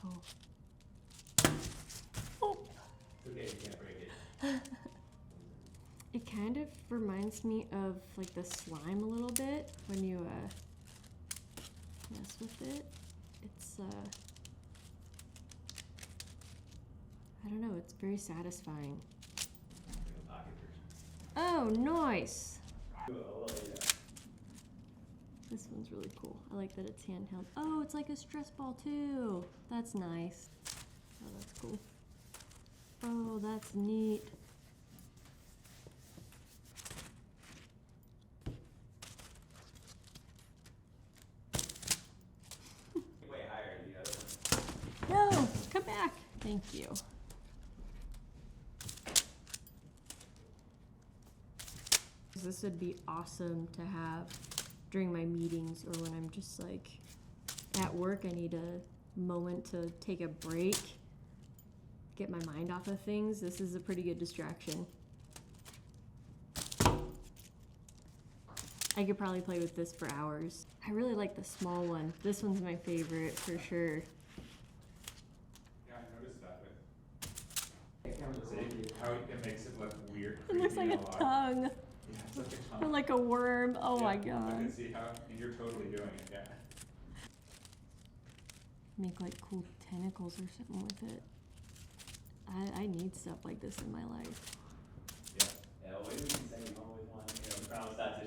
cool. Oh. It's okay, you can't break it. It kind of reminds me of like the slime a little bit when you mess with it. It's I don't know, it's very satisfying. Oh, nice! Oh, yeah. This one's really cool. I like that it's handheld. Oh, it's like a stress ball too. That's nice. Oh, that's cool. Oh, that's neat. Way higher than the other one. No, come back. Thank you. This would be awesome to have during my meetings or when I'm just like at work. I need a moment to take a break, get my mind off of things. This is a pretty good distraction. I could probably play with this for hours. I really like the small one. This one's my favorite for sure. Yeah, I noticed that with how it makes it look weird. It looks like a tongue. Yeah, it's like a Or tongue. like a worm. Oh my I god. can see how, and you're totally doing it, yeah. Make like cool tentacles or something with it. I need stuff like this in my life. Yeah, well, maybe we can send you home with one. You know, promise not to